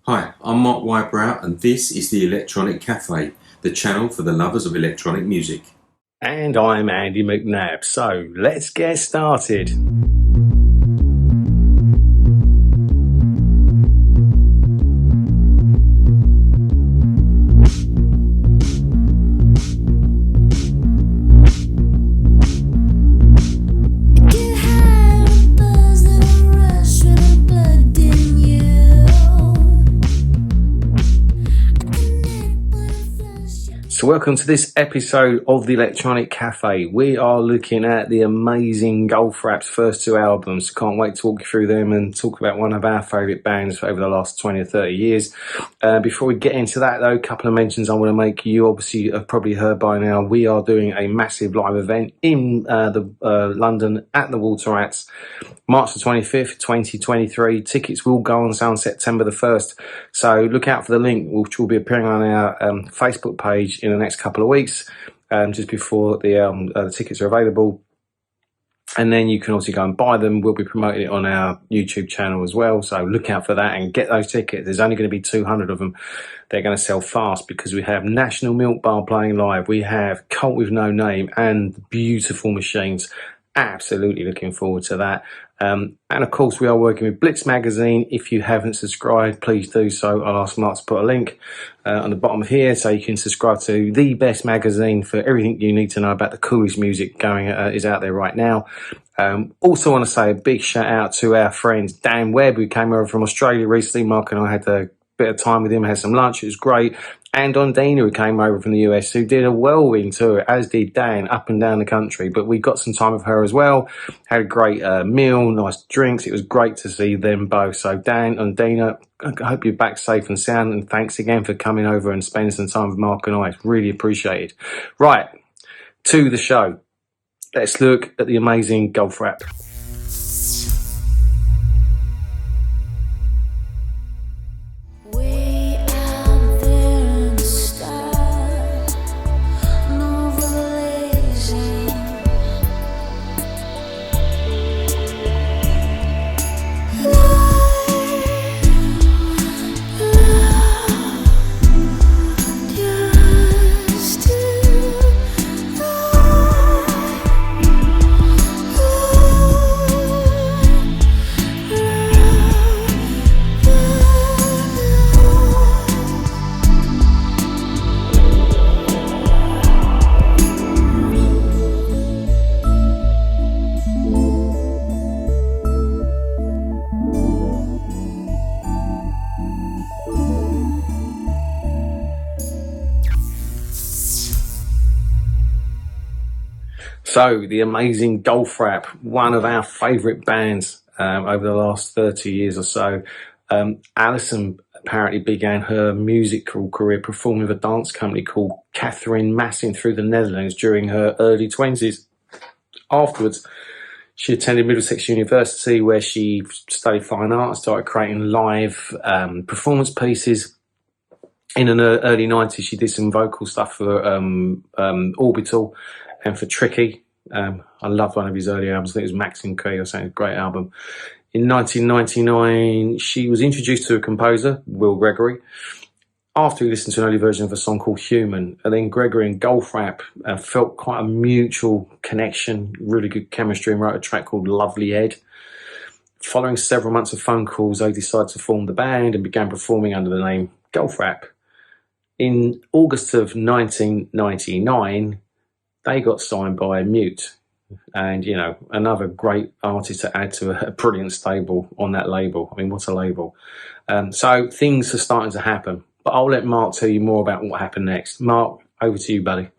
Hi, I'm Mark Wybrow and this is the Electronic Cafe, the channel for the lovers of electronic music. And I'm Andy McNabb, so let's get started. So welcome to this episode of the Electronic Cafe. We are looking at the amazing Goldfrapp's first two albums. Can't wait to walk you through them and talk about one of our favourite bands over the last 20 or 30 years. Before we get into that though, a couple of mentions I want to make. You obviously have probably heard by now, we are doing a massive live event in London at the Water Rats, March the 25th, 2023. Tickets will go on sale on September the 1st. So look out for the link, which will be appearing on our Facebook page in the next couple of weeks, just before the tickets are available. And then you can also go and buy them. We'll be promoting it on our YouTube channel as well. So look out for that and get those tickets. There's only going to be 200 of them. They're going to sell fast because we have National Milk Bar playing live. We have Cult with No Name and Beautiful Machines. Absolutely looking forward to that. And of course, we are working with Blitz Magazine. If you haven't subscribed, please do so. I'll ask Mark to put a link on the bottom of here so you can subscribe to the best magazine for everything you need to know about the coolest music going is out there right now. Also want to say a big shout out to our friend Dan Webb, who came over from Australia recently. Mark and I had a bit of time with him, had some lunch, it was great. And Ondina, who came over from the US, who did a whirlwind tour, as did Dan, up and down the country. But we got some time with her as well, had a great meal, nice drinks. It was great to see them both. So Dan and Ondina, I hope you're back safe and sound, and thanks again for coming over and spending some time with Mark and I. It's really appreciated. Right, to the show. Let's look at the amazing Goldfrapp. So, the amazing Goldfrapp, one of our favourite bands over the last 30 years or so. Alison apparently began her musical career performing with a dance company called Catherine Massin through the Netherlands during her early 20s. Afterwards, she attended Middlesex University, where she studied fine art, started creating live performance pieces. In the early 90s, she did some vocal stuff for Orbital and for Tricky. I loved one of his early albums. I think it was Max in Key or something. Great album. In 1999, she was introduced to a composer, Will Gregory, after he listened to an early version of a song called Human. And then Gregory and Goldfrapp felt quite a mutual connection, really good chemistry, and wrote a track called Lovely Head. Following several months of phone calls, they decided to form the band and began performing under the name Goldfrapp. In August of 1999, they got signed by Mute, and you know, another great artist to add to a brilliant stable on that label. I mean, what a label. So things are starting to happen, but I'll let Mark tell you more about what happened next. Mark, over to you, buddy.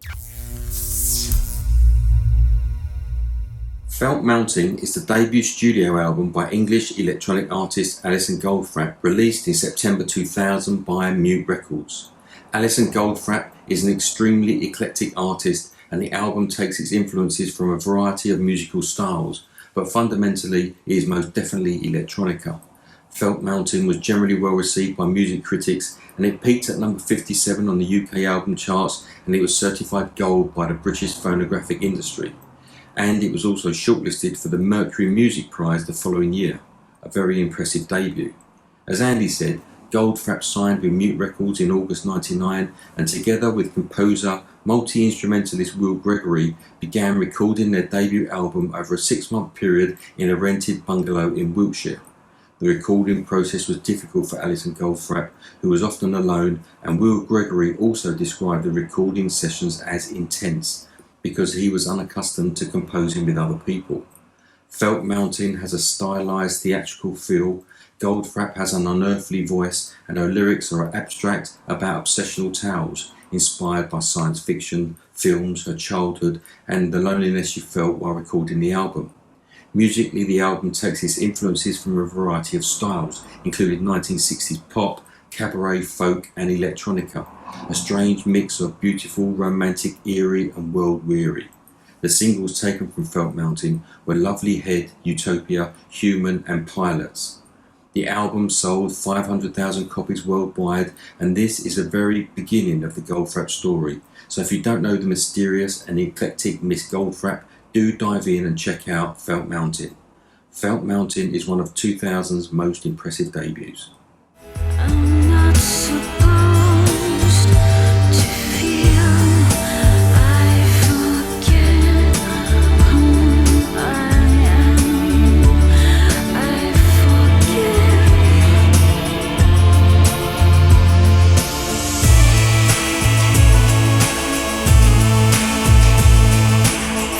Felt Mountain is the debut studio album by English electronic artist Alison Goldfrapp, released in September 2000 by Mute Records. Alison Goldfrapp is an extremely eclectic artist, and the album takes its influences from a variety of musical styles, but fundamentally it is most definitely electronica. Felt Mountain was generally well received by music critics, and it peaked at number 57 on the UK album charts, and it was certified gold by the British phonographic industry. And it was also shortlisted for the Mercury Music Prize the following year, a very impressive debut. As Andy said, Goldfrapp signed with Mute Records in August 1999 and together with composer, multi-instrumentalist Will Gregory began recording their debut album over a 6-month period in a rented bungalow in Wiltshire. The recording process was difficult for Alison Goldfrapp, who was often alone, and Will Gregory also described the recording sessions as intense because he was unaccustomed to composing with other people. Felt Mountain has a stylised theatrical feel. Goldfrapp has an unearthly voice, and her lyrics are abstract about obsessional tales inspired by science fiction, films, her childhood, and the loneliness she felt while recording the album. Musically, the album takes its influences from a variety of styles, including 1960s pop, cabaret, folk, and electronica, a strange mix of beautiful, romantic, eerie, and world-weary. The singles taken from Felt Mountain were Lovely Head, Utopia, Human, and Pilots. The album sold 500,000 copies worldwide, and this is the very beginning of the Goldfrapp story. So if you don't know the mysterious and eclectic Miss Goldfrapp, do dive in and check out Felt Mountain. Felt Mountain is one of 2000's most impressive debuts. I'm not supposed to feel I forget who I am. I forget.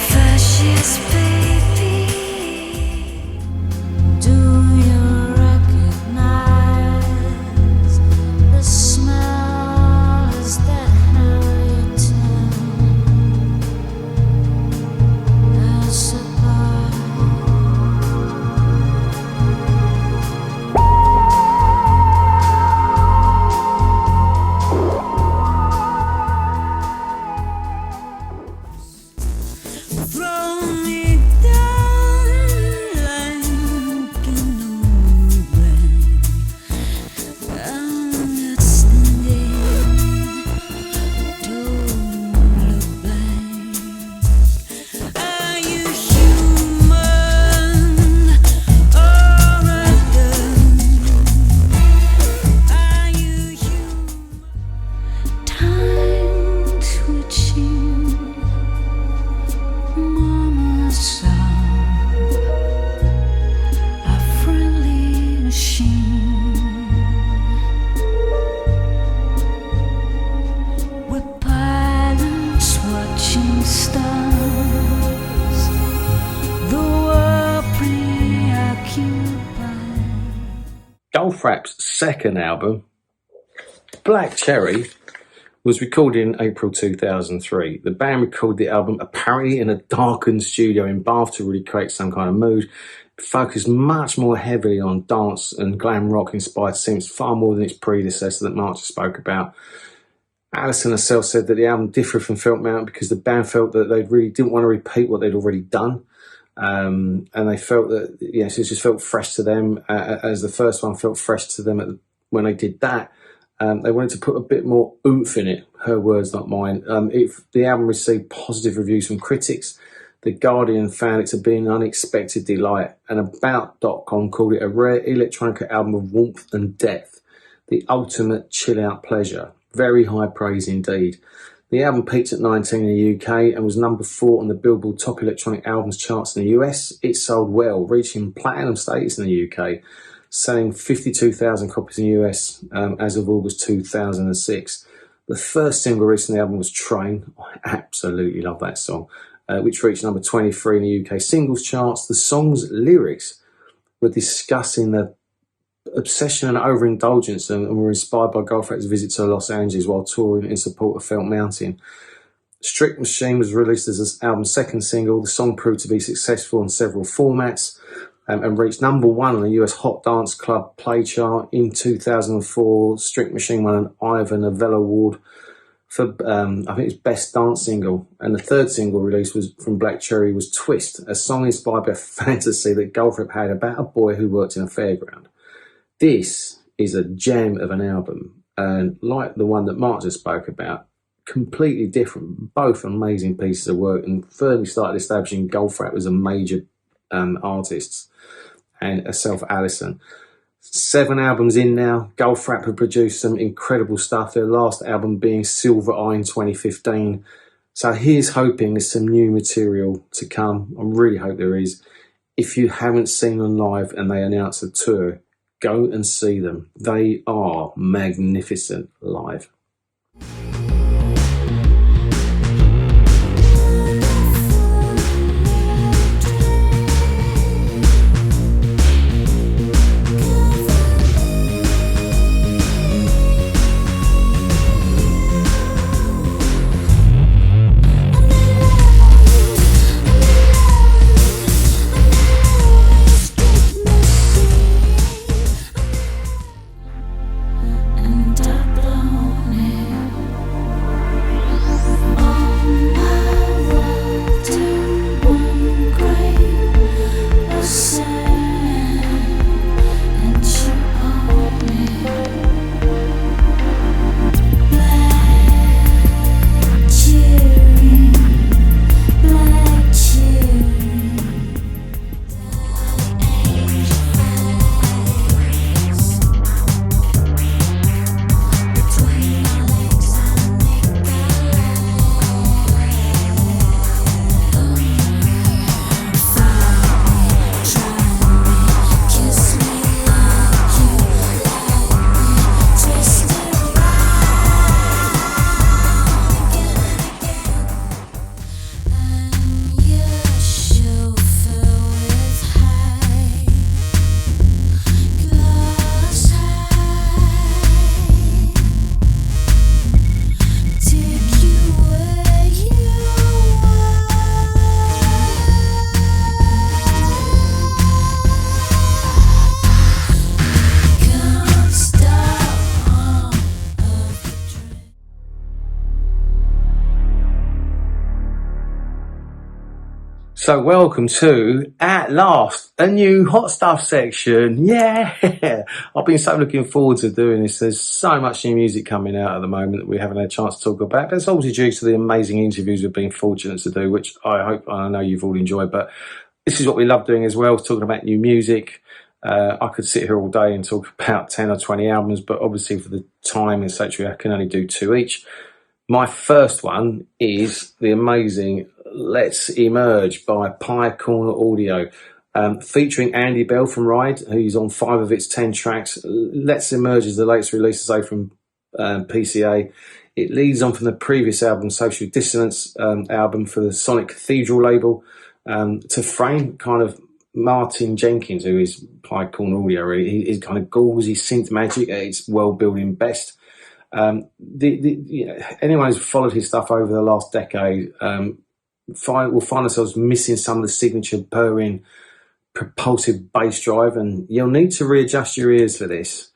Fascist baby, do you recognize the smell? Is that how you tell us apart? Throw me down like an old rain. I'm not standing, don't look back. Are you human or a gun? Are you human? Time twitching, mama's song, a friendly machine. We're pilots watching stars, the world preoccupied. Goldfrapp's second album, Black Cherry, was recorded in April 2003. The band recorded the album apparently in a darkened studio in Bath to really create some kind of mood. It focused much more heavily on dance and glam rock inspired synths, far more than its predecessor that Mark just spoke about. Alison herself said that the album differed from Felt Mountain because the band felt that they really didn't want to repeat what they'd already done. And they felt that, yes, it just felt fresh to them, as the first one felt fresh to them when they did that. They wanted to put a bit more oomph in it, her words, not mine. The album received positive reviews from critics. The Guardian found it to be an unexpected delight, and About.com called it a rare electronica album of warmth and depth, the ultimate chill-out pleasure. Very high praise indeed. The album peaked at 19 in the UK and was number 4 on the Billboard Top Electronic Albums charts in the US. It sold well, reaching platinum status in the UK, selling 52,000 copies in the US as of August 2006. The first single released on the album was Train. I absolutely love that song, which reached number 23 in the UK singles charts. The song's lyrics were discussing the obsession and overindulgence and were inspired by Goldfrapp's visit to Los Angeles while touring in support of Felt Mountain. Strict Machine was released as this album's second single. The song proved to be successful on several formats and reached number 1 on the US Hot Dance Club Play chart. In 2004, Strict Machine won an Ivor Novello Award for, I think it's Best Dance Single. And the third single released was from Black Cherry was Twist, a song inspired by a fantasy that Goldfrapp had about a boy who worked in a fairground. This is a gem of an album, and like the one that Mark just spoke about, completely different, both amazing pieces of work, and firmly started establishing Goldfrapp as a major artist and herself, Alison. 7 albums in now. Goldfrapp have produced some incredible stuff, their last album being Silver Eye in 2015. So here's hoping there's some new material to come. I really hope there is. If you haven't seen them live and they announce a tour, go and see them. They are magnificent live. So welcome to, at last, a new hot stuff section. Yeah, I've been so looking forward to doing this. There's so much new music coming out at the moment that we haven't had a chance to talk about. But it's also due to the amazing interviews we've been fortunate to do, which I know you've all enjoyed. But this is what we love doing as well, talking about new music. I could sit here all day and talk about 10 or 20 albums, but obviously for the time, etc., I can only do 2 each. My first one is the amazing Let's Emerge by Pie Corner Audio, featuring Andy Bell from Ride, who's on 5 of its 10 tracks. Let's Emerge is the latest release, say, from PCA. It leads on from the previous album, Social Dissonance album for the Sonic Cathedral label, to frame kind of Martin Jenkins, who is Pie Corner Audio, really. He's kind of gauzy synth magic at its world-building best. Anyone who's followed his stuff over the last decade will find ourselves missing some of the signature purring, propulsive bass drive, and you'll need to readjust your ears for this.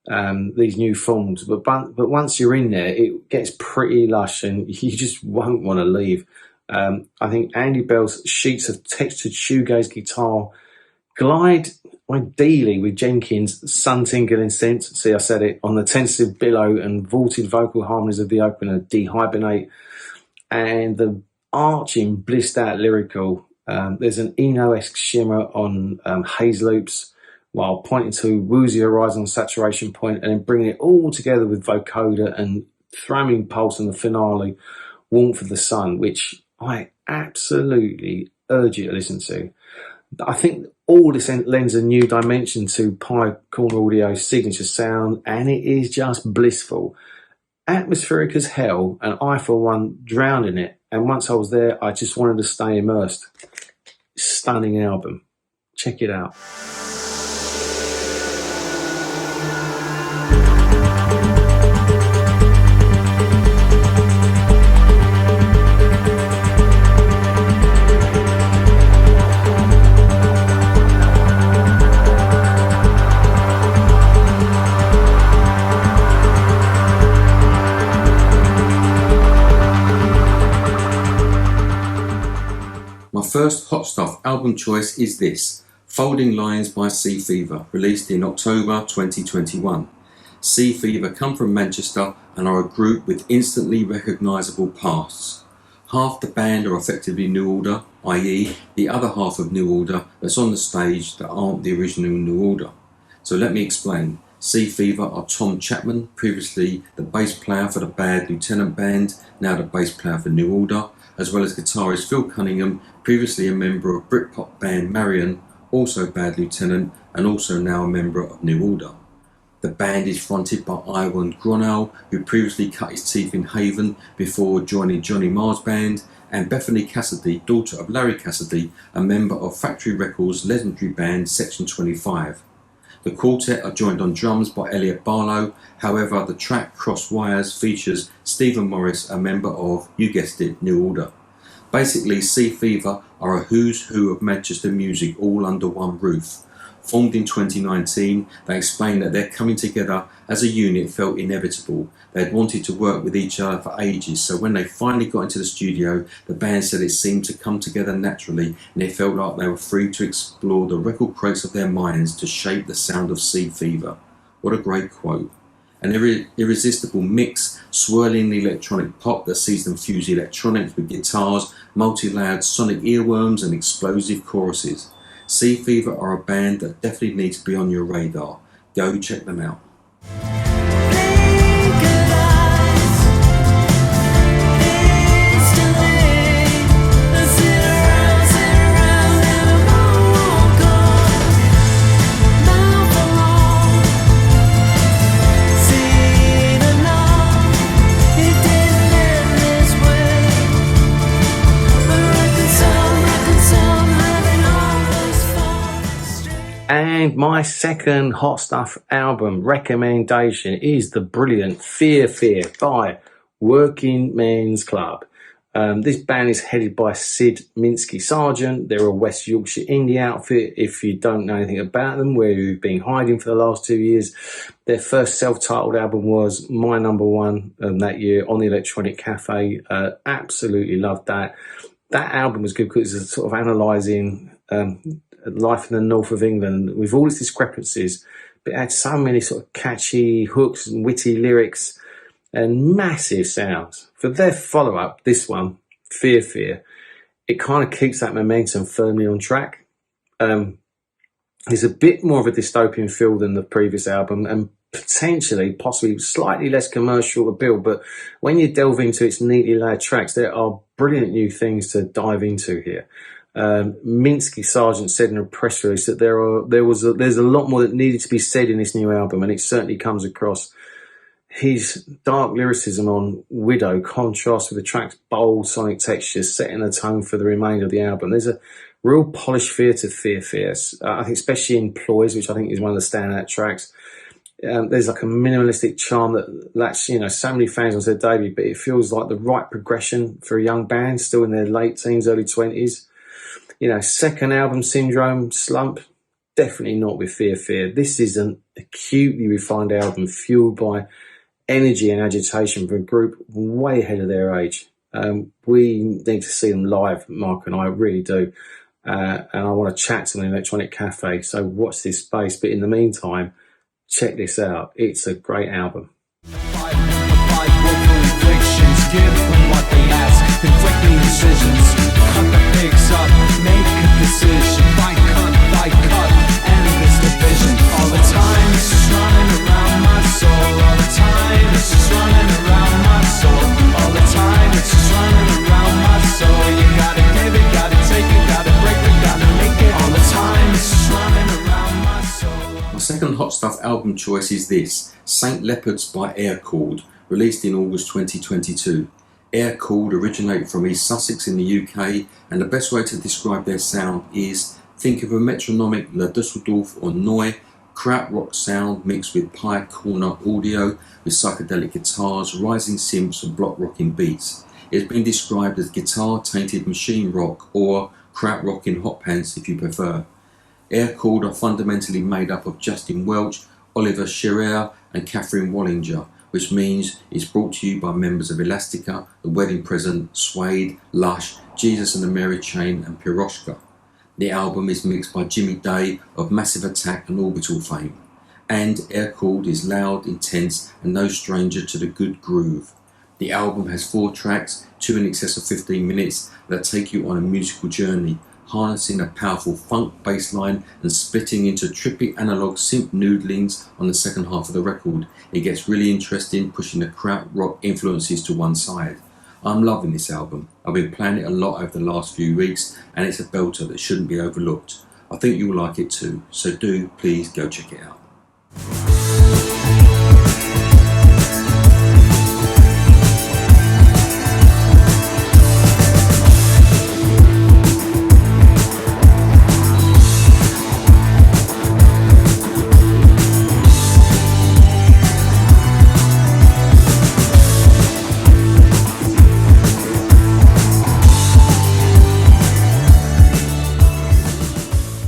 These new forms, but once you're in there, it gets pretty lush, and you just won't want to leave. I think Andy Bell's sheets of textured shoegaze guitar glide ideally with Jenkins' sun-tinkling synth, see I said it, on the tentative billow and vaulted vocal harmonies of the opener, Dehibernate, and the arching, blissed-out lyrical. There's an Eno-esque shimmer on haze loops, while pointing to woozy horizon saturation point, and then bringing it all together with vocoder and thrumming pulse in the finale, Warmth of the Sun, which I absolutely urge you to listen to. I think all this lends a new dimension to Pie Corner Audio's signature sound, and it is just blissful. Atmospheric as hell, and I, for one, drowned in it. And once I was there, I just wanted to stay immersed. Stunning album. Check it out. First Hot Stuff album choice is this, Folding Lines by Sea Fever, released in October 2021. Sea Fever come from Manchester and are a group with instantly recognisable pasts. Half the band are effectively New Order, i.e. the other half of New Order that's on the stage that aren't the original New Order. So let me explain. Sea Fever are Tom Chapman, previously the bass player for the Bad Lieutenant Band, now the bass player for New Order, as well as guitarist Phil Cunningham, previously a member of Britpop band Marion, also Bad Lieutenant, and also now a member of New Order. The band is fronted by Iwan Gronau, who previously cut his teeth in Haven before joining Johnny Marr's band, and Bethany Cassidy, daughter of Larry Cassidy, a member of Factory Records' legendary band Section 25. The quartet are joined on drums by Elliot Barlow. However, the track Cross Wires features Stephen Morris, a member of, you guessed it, New Order. Basically, Sea Fever are a who's who of Manchester music all under one roof. Formed in 2019, they explain that their coming together as a unit felt inevitable. They had wanted to work with each other for ages, so when they finally got into the studio, the band said it seemed to come together naturally, and it felt like they were free to explore the record crates of their minds to shape the sound of Sea Fever. What a great quote. An irresistible mix, swirling electronic pop that sees them fuse electronics with guitars, multi-layered sonic earworms and explosive choruses. Sea Fever are a band that definitely needs to be on your radar. Go check them out. And my second Hot Stuff album recommendation is the brilliant Fear Fear by Working Men's Club. This band is headed by Sid Minsky Sargent. They're a West Yorkshire indie outfit. If you don't know anything about them, where you've been hiding for the last 2 years, their first self-titled album was my number one that year on the Electronic Cafe. Absolutely loved that. That album was good because it's sort of analysing life in the north of England with all its discrepancies, but it had so many sort of catchy hooks and witty lyrics and massive sounds. For their follow-up, this one, Fear Fear, it kind of keeps that momentum firmly on track. It's a bit more of a dystopian feel than the previous album and potentially, possibly slightly less commercial appeal, but when you delve into its neatly layered tracks, there are brilliant new things to dive into here. Minsky Sargent said in a press release that there's a lot more that needed to be said in this new album, and it certainly comes across. His dark lyricism on Widow contrasts with the track's bold sonic textures, setting the tone for the remainder of the album. There's a real polished feel to Fear Fear, I think, especially in Ploys, which I think is one of the standout tracks. There's like a minimalistic charm that lacks, so many fans on their debut, but it feels like the right progression for a young band still in their late teens, early 20s. Second album syndrome slump, definitely not with Fear Fear. This is an acutely refined album fueled by energy and agitation for a group way ahead of their age. We need to see them live, Mark and I really do. And I want to chat to them in an Electronic Cafe, so watch this space. But in the meantime, check this out. It's a great album. Give them what they ask, conflicting decisions. Cut the pigs up, make a decision. Fight, cut, end this division. All the time it's just running around my soul. All the time it's just running around my soul. All the time it's just running around my soul. You gotta give it, gotta take it, gotta break it, gotta make it. All the time it's just running around my soul. My second Hot Stuff album choice is this, St. Leopards by Aircooled, released in August 2022. Aircooled originate from East Sussex in the UK, and the best way to describe their sound is think of a metronomic La Dusseldorf or Neu krautrock sound mixed with pie corner audio with psychedelic guitars, rising synths and block rocking beats. It's been described as guitar-tainted machine rock or krautrock in hot pants if you prefer. Aircooled are fundamentally made up of Justin Welch, Oliver Scherer and Catherine Wallinger, which means it's brought to you by members of Elastica, The Wedding Present, Suede, Lush, Jesus and the Mary Chain and Piroshka. The album is mixed by Jimmy Day of Massive Attack and Orbital fame. And Aircooled is loud, intense and no stranger to the good groove. The album has 4 tracks, 2 in excess of 15 minutes, that take you on a musical journey, harnessing a powerful funk bass line and splitting into trippy analog synth noodlings on the second half of the record. It gets really interesting, pushing the kraut rock influences to one side. I'm loving this album. I've been playing it a lot over the last few weeks, and it's a belter that shouldn't be overlooked. I think you'll like it too, so do please go check it out.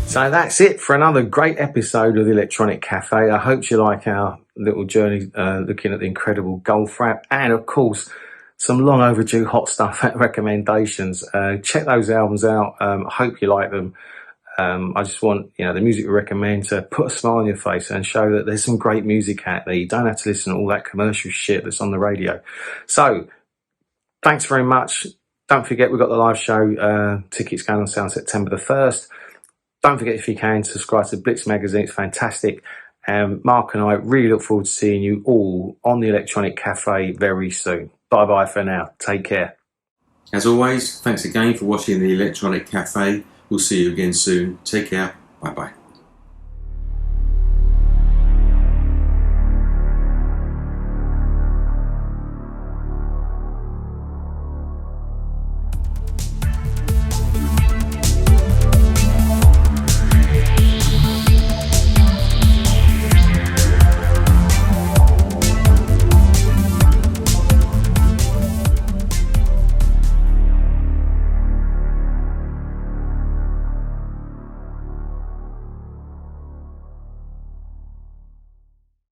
So that's it for another great episode of the Electronic Cafe. I hope you like our little journey looking at the incredible Goldfrapp, and of course some long overdue hot stuff recommendations. Check those albums out. I hope you like them. I just want the music we recommend to put a smile on your face and show that there's some great music out there. You don't have to listen to all that commercial shit that's on the radio. So thanks very much. Don't forget we've got the live show tickets going on sale September the 1st. Don't forget, if you can, subscribe to Blitz magazine. It's fantastic. Mark and I really look forward to seeing you all on the Electronic Cafe very soon. Bye bye for now. Take care. As always, thanks again for watching the Electronic Cafe. We'll see you again soon. Take care. Bye bye.